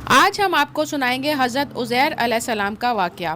آج ہم آپ کو سنائیں گے حضرت عزیر علیہ السلام کا واقعہ۔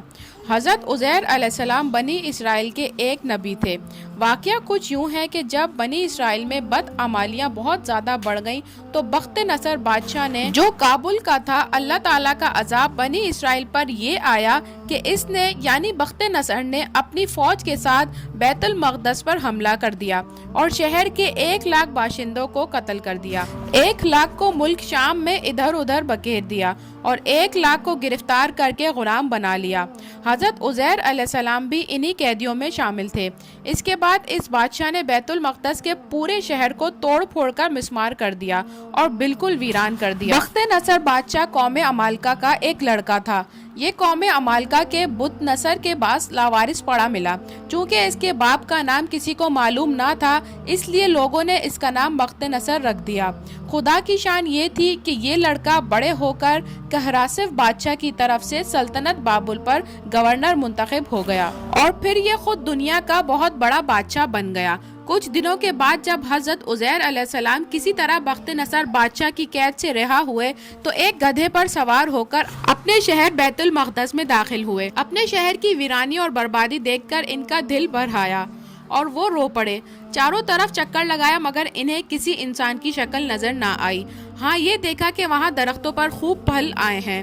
حضرت عزیر علیہ السلام بنی اسرائیل کے ایک نبی تھے۔ واقعہ کچھ یوں ہے کہ جب بنی اسرائیل میں بدعمالیاں بہت زیادہ بڑھ گئیں تو بخت نصر بادشاہ نے، جو کابل کا تھا، اللہ تعالیٰ کا عذاب بنی اسرائیل پر یہ آیا کہ اس نے یعنی بخت نصر نے اپنی فوج کے ساتھ بیت المقدس پر حملہ کر دیا اور شہر کے 1,00,000 باشندوں کو قتل کر دیا، 1,00,000 کو ملک شام میں ادھر ادھر بکھیر دیا اور 1,00,000 کو گرفتار کر کے غلام بنا لیا۔ حضرت عزیر علیہ السلام بھی انہی قیدیوں میں شامل تھے۔ اس کے بعد اس بادشاہ نے بیت المقدس کے پورے شہر کو توڑ پھوڑ کر مسمار کر دیا اور بالکل ویران کر دیا۔ بخت نصر بادشاہ قوم عمالقہ کا ایک لڑکا تھا۔ یہ قوم عمالقہ کے بت نصر کے پاس لاوارث پڑا ملا۔ چونکہ اس کے باپ کا نام کسی کو معلوم نہ تھا، اس لیے لوگوں نے اس کا نام بخت نصر رکھ دیا۔ خدا کی شان یہ تھی کہ یہ لڑکا بڑے ہو کر کہراسف بادشاہ کی طرف سے سلطنت بابل پر گورنر منتخب ہو گیا اور پھر یہ خود دنیا کا بہت بڑا بادشاہ بن گیا۔ کچھ دنوں کے بعد جب حضرت عزیر علیہ السلام کسی طرح بخت نصر بادشاہ کی قید سے رہا ہوئے تو ایک گدھے پر سوار ہو کر اپنے شہر بیت المقدس میں داخل ہوئے۔ اپنے شہر کی ویرانی اور بربادی دیکھ کر ان کا دل بھر آیا اور وہ رو پڑے۔ چاروں طرف چکر لگایا مگر انہیں کسی انسان کی شکل نظر نہ آئی۔ ہاں یہ دیکھا کہ وہاں درختوں پر خوب پھل آئے ہیں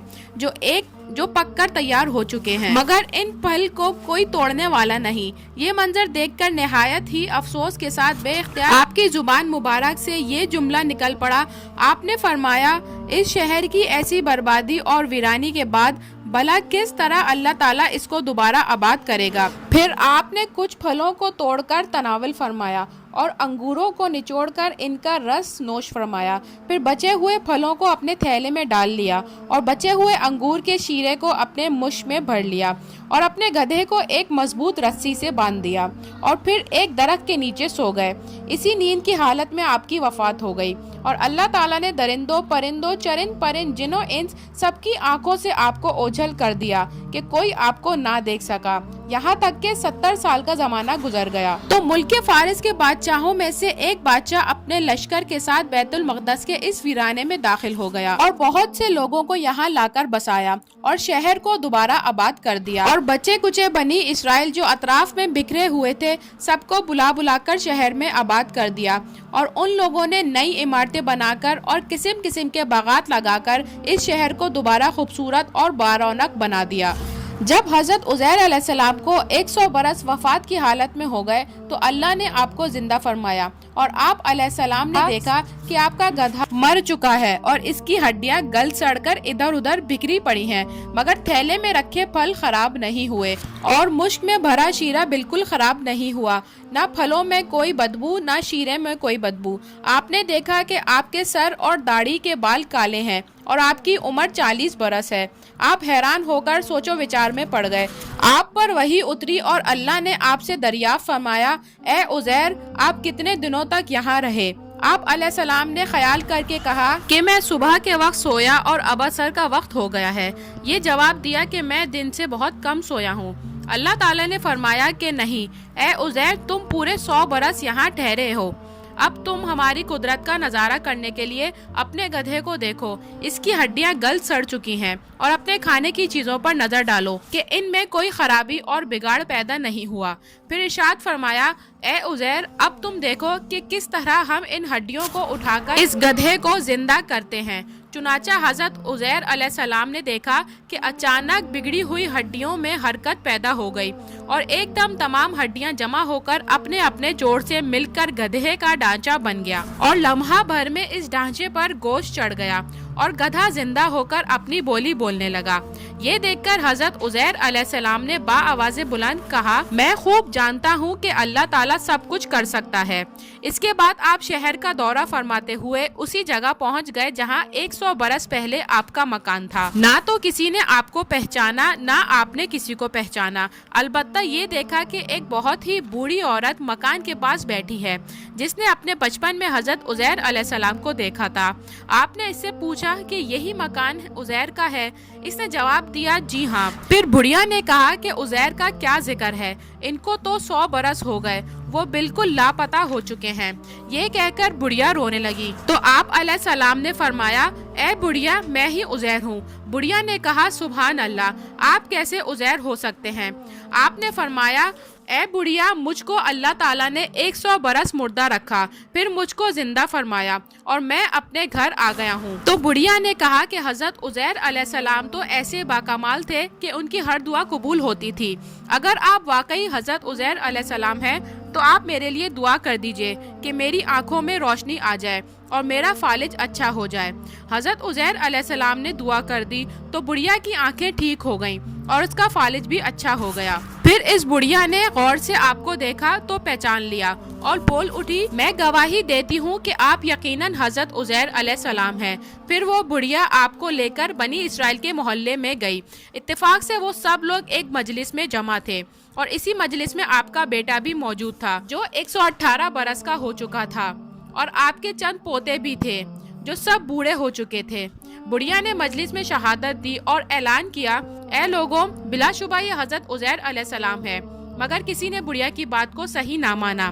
جو پک کر تیار ہو چکے ہیں، مگر ان پھل کو کوئی توڑنے والا نہیں۔ یہ منظر دیکھ کر نہایت ہی افسوس کے ساتھ بے اختیار آپ کی زبان مبارک سے یہ جملہ نکل پڑا۔ آپ نے فرمایا، اس شہر کی ایسی بربادی اور ویرانی کے بعد بھلا کس طرح اللہ تعالیٰ اس کو دوبارہ آباد کرے گا؟ پھر آپ نے کچھ پھلوں کو توڑ کر تناول فرمایا اور انگوروں کو نچوڑ کر ان کا رس نوش فرمایا۔ پھر بچے ہوئے پھلوں کو اپنے تھیلے میں ڈال لیا اور بچے ہوئے انگور کے شیرے کو اپنے مش میں بھر لیا اور اپنے گدھے کو ایک مضبوط رسی سے باندھ دیا اور پھر ایک درخت کے نیچے سو گئے۔ اسی نیند کی حالت میں آپ کی وفات ہو گئی اور اللہ تعالیٰ نے درندوں، پرندوں، چرند پرند، جنوں انس سب کی آنکھوں سے آپ کو اوجھل کر دیا کہ کوئی آپ کو نہ دیکھ سکا، یہاں تک کہ 70 سال کا زمانہ گزر گیا۔ تو ملک فارس کے بادشاہوں میں سے ایک بادشاہ اپنے لشکر کے ساتھ بیت المقدس کے اس ویرانے میں داخل ہو گیا اور بہت سے لوگوں کو یہاں لا کر بسایا اور شہر کو دوبارہ آباد کر دیا اور بچے کچے بنی اسرائیل جو اطراف میں بکھرے ہوئے تھے سب کو بلا کر شہر میں آباد کر دیا اور ان لوگوں نے نئی عمارتیں بنا کر اور قسم قسم کے باغات لگا کر اس شہر کو دوبارہ خوبصورت اور بارونق بنا دیا۔ جب حضرت عزیر علیہ السلام کو 100 برس وفات کی حالت میں ہو گئے تو اللہ نے آپ کو زندہ فرمایا اور آپ علیہ السلام نے دیکھا کہ آپ کا گدھا مر چکا ہے اور اس کی ہڈیاں گل سڑ کر ادھر ادھر بکھری پڑی ہیں، مگر تھیلے میں رکھے پھل خراب نہیں ہوئے اور مشک میں بھرا شیرہ بالکل خراب نہیں ہوا، نہ پھلوں میں کوئی بدبو نہ شیرے میں کوئی بدبو۔ آپ نے دیکھا کہ آپ کے سر اور داڑھی کے بال کالے ہیں اور آپ کی عمر 40 برس ہے۔ آپ حیران ہو کر سوچو وچار میں پڑ گئے۔ آپ پر وحی اتری اور اللہ نے آپ سے دریافت فرمایا، اے عزیر، آپ کتنے دنوں تک یہاں رہے؟ آپ علیہ السلام نے خیال کر کے کہا کہ میں صبح کے وقت سویا اور اب عصر کا وقت ہو گیا ہے۔ یہ جواب دیا کہ میں دن سے بہت کم سویا ہوں۔ اللہ تعالیٰ نے فرمایا کہ نہیں، اے عزیر، تم پورے 100 برس یہاں ٹھہرے ہو۔ اب تم ہماری قدرت کا نظارہ کرنے کے لیے اپنے گدھے کو دیکھو، اس کی ہڈیاں گل سڑ چکی ہیں، اور اپنے کھانے کی چیزوں پر نظر ڈالو کہ ان میں کوئی خرابی اور بگاڑ پیدا نہیں ہوا۔ پھر ارشاد فرمایا، اے عزیر، اب تم دیکھو کہ کس طرح ہم ان ہڈیوں کو اٹھا کر اس گدھے کو زندہ کرتے ہیں۔ چنانچہ حضرت عزیر علیہ السلام نے دیکھا کہ اچانک بگڑی ہوئی ہڈیوں میں حرکت پیدا ہو گئی اور ایک دم تمام ہڈیاں جمع ہو کر اپنے اپنے جوڑ سے مل کر گدھے کا ڈھانچہ بن گیا اور لمحہ بھر میں اس ڈھانچے پر گوشت چڑھ گیا اور گدھا زندہ ہو کر اپنی بولی بولنے لگا۔ یہ دیکھ کر حضرت عزیر علیہ السلام نے با آواز بلند کہا، میں خوب جانتا ہوں کہ اللہ تعالیٰ سب کچھ کر سکتا ہے۔ اس کے بعد آپ شہر کا دورہ فرماتے ہوئے اسی جگہ پہنچ گئے جہاں 100 برس پہلے آپ کا مکان تھا۔ نہ تو کسی نے آپ کو پہچانا نہ آپ نے کسی کو پہچانا، البتہ یہ دیکھا کہ ایک بہت ہی بوڑھی عورت مکان کے پاس بیٹھی ہے جس نے اپنے بچپن میں حضرت عزیر علیہ السلام کو دیکھا تھا۔ آپ نے اس سے پوچھا کہ یہی مکان عزیر کا ہے؟ اس نے جواب دیا، جی ہاں۔ پھر بڑھیا نے کہا کہ عزیر کا کیا ذکر ہے، ان کو تو 100 برس ہو گئے، وہ بالکل لاپتہ ہو چکے ہیں۔ یہ کہہ کر بڑھیا رونے لگی تو آپ علیہ السلام نے فرمایا اے بڑھیا میں ہی عزیر ہوں۔ بڑھیا نے کہا سبحان اللہ، آپ کیسے عزیر ہو سکتے ہیں؟ آپ نے فرمایا اے بڑھیا مجھ کو اللہ تعالیٰ نے 100 برس مردہ رکھا، پھر مجھ کو زندہ فرمایا اور میں اپنے گھر آ گیا ہوں۔ تو بڑھیا نے کہا کہ حضرت عزیر علیہ السلام تو ایسے باکمال تھے کہ ان کی ہر دعا قبول ہوتی تھی۔ اگر آپ واقعی حضرت عزیر علیہ السلام ہیں تو آپ میرے لیے دعا کر دیجئے کہ میری آنکھوں میں روشنی آ جائے اور میرا فالج اچھا ہو جائے۔ حضرت عزیر علیہ السلام نے دعا کر دی تو بڑھیا کی آنکھیں ٹھیک ہو گئیں اور اس کا فالج بھی اچھا ہو گیا۔ پھر اس بڑھیا نے غور سے آپ کو دیکھا تو پہچان لیا اور بول اٹھی میں گواہی دیتی ہوں کہ آپ یقیناً حضرت عزیر علیہ السلام ہیں۔ پھر وہ بڑھیا آپ کو لے کر بنی اسرائیل کے محلے میں گئی۔ اتفاق سے وہ سب لوگ ایک مجلس میں جمع تھے اور اسی مجلس میں آپ کا بیٹا بھی موجود تھا جو 118 برس کا ہو چکا تھا، اور آپ کے چند پوتے بھی تھے جو سب بوڑھے ہو چکے تھے۔ بڑھیا نے مجلس میں شہادت دی اور اعلان کیا اے لوگوں، بلا شبہ یہ حضرت عزیر علیہ السلام ہے، مگر کسی نے بڑھیا کی بات کو صحیح نہ مانا۔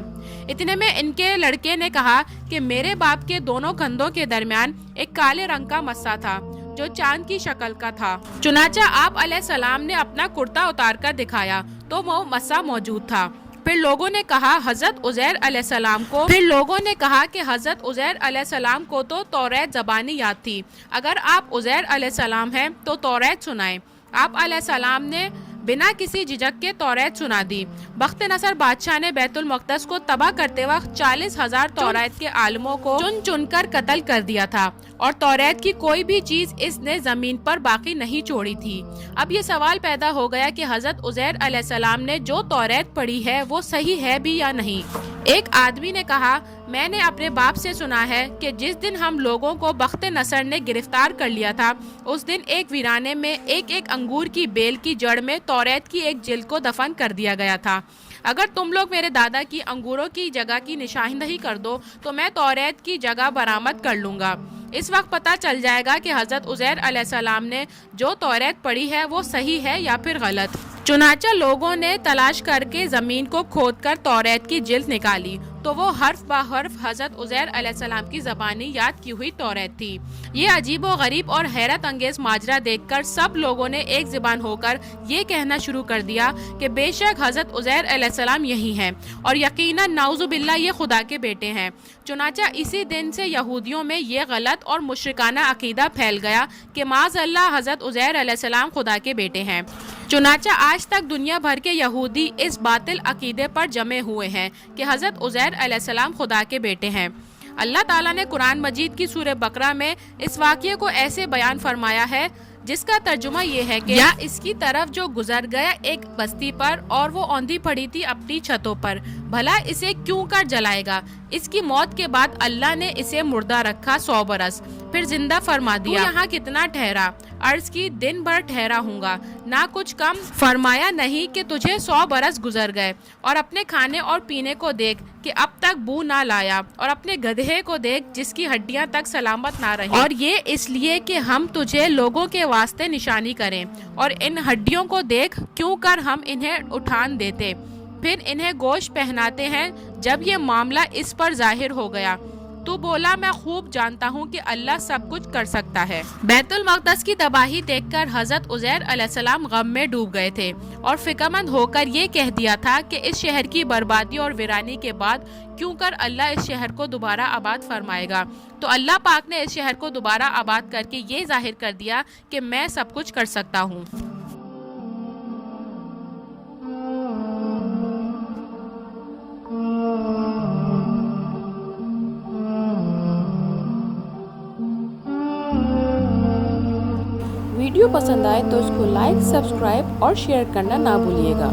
اتنے میں ان کے لڑکے نے کہا کہ میرے باپ کے دونوں کندھوں کے درمیان ایک کالے رنگ کا مسا تھا جو چاند کی شکل کا تھا۔ چنانچہ آپ علیہ السلام نے اپنا کرتا اتار کر دکھایا تو وہ مسا موجود تھا۔ پھر لوگوں نے کہا حضرت عزیر علیہ السلام کو تو توریت زبانی یاد تھی، اگر آپ عزیر علیہ السلام ہیں تو توریت سنائیں۔ آپ علیہ السلام نے بنا کسی جھجک کے توریت سنا دی۔ بخت نصر بادشاہ نے بیت المقدس کو تباہ کرتے وقت 40,000 توریت کے عالموں کو چن چن کر قتل کر دیا تھا، اور توریت کی کوئی بھی چیز اس نے زمین پر باقی نہیں چھوڑی تھی۔ اب یہ سوال پیدا ہو گیا کہ حضرت عزیر علیہ السلام نے جو توریت پڑھی ہے وہ صحیح ہے بھی یا نہیں۔ ایک آدمی نے کہا میں نے اپنے باپ سے سنا ہے کہ جس دن ہم لوگوں کو بخت نصر نے گرفتار کر لیا تھا اس دن ایک ویرانے میں ایک انگور کی بیل کی جڑ میں توریت کی ایک جلد کو دفن کر دیا گیا تھا۔ اگر تم لوگ میرے دادا کی انگوروں کی جگہ کی نشاندہی کر دو تو میں توریت کی جگہ برآمد کر لوں گا۔ اس وقت پتہ چل جائے گا کہ حضرت عزیر علیہ السلام نے جو توریت پڑھی ہے وہ صحیح ہے یا پھر غلط۔ چنانچہ لوگوں نے تلاش کر کے زمین کو کھود کر توریت کی جلد نکالی تو وہ حرف بہ حرف حضرت عزیر علیہ السلام کی زبانی یاد کی ہوئی توریت تھی۔ یہ عجیب و غریب اور حیرت انگیز ماجرا دیکھ کر سب لوگوں نے ایک زبان ہو کر یہ کہنا شروع کر دیا کہ بے شک حضرت عزیر علیہ السلام یہی ہیں اور یقیناً نعوذ باللہ یہ خدا کے بیٹے ہیں۔ چنانچہ اسی دن سے یہودیوں میں یہ غلط اور مشرکانہ عقیدہ پھیل گیا کہ معاذ اللہ حضرت عزیر علیہ السلام خدا کے بیٹے ہیں۔ چنانچہ آج تک دنیا بھر کے یہودی اس باطل عقیدے پر جمے ہوئے ہیں کہ حضرت عزیر علیہ السلام خدا کے بیٹے ہیں۔ اللہ تعالیٰ نے قرآن مجید کی سورہ بقرہ میں اس واقعے کو ایسے بیان فرمایا ہے جس کا ترجمہ یہ ہے کہ یا اس کی طرف جو گزر گیا ایک بستی پر اور وہ اوندھی پڑی تھی اپنی چھتوں پر، بھلا اسے کیوں کر جلائے گا؟ اس کی موت کے بعد اللہ نے اسے مردہ رکھا 100 برس، پھر زندہ فرما دیا۔ یہاں کتنا ٹھہرا؟ عرض کی دن بھر ٹھہرا ہوں گا، نہ کچھ کم۔ فرمایا نہیں کہ تجھے 100 برس گزر گئے، اور اپنے کھانے اور پینے کو دیکھ کہ اب تک بو نہ لایا، اور اپنے گدھے کو دیکھ جس کی ہڈیاں تک سلامت نہ رہی، اور یہ اس لیے کہ ہم تجھے لوگوں کے واسطے نشانی کریں، اور ان ہڈیوں کو دیکھ کیوں کر ہم انہیں اٹھان دیتے، پھر انہیں گوشت پہناتے ہیں۔ جب یہ معاملہ اس پر ظاہر ہو گیا تو بولا میں خوب جانتا ہوں کہ اللہ سب کچھ کر سکتا ہے۔ بیت المقدس کی تباہی دیکھ کر حضرت عزیر علیہ السلام غم میں ڈوب گئے تھے اور فکر مند ہو کر یہ کہہ دیا تھا کہ اس شہر کی بربادی اور ویرانی کے بعد کیوں کر اللہ اس شہر کو دوبارہ آباد فرمائے گا۔ تو اللہ پاک نے اس شہر کو دوبارہ آباد کر کے یہ ظاہر کر دیا کہ میں سب کچھ کر سکتا ہوں۔ ویڈیو پسند آئے تو اس کو لائک، سبسکرائب اور شیئر کرنا نہ بھولیے گا۔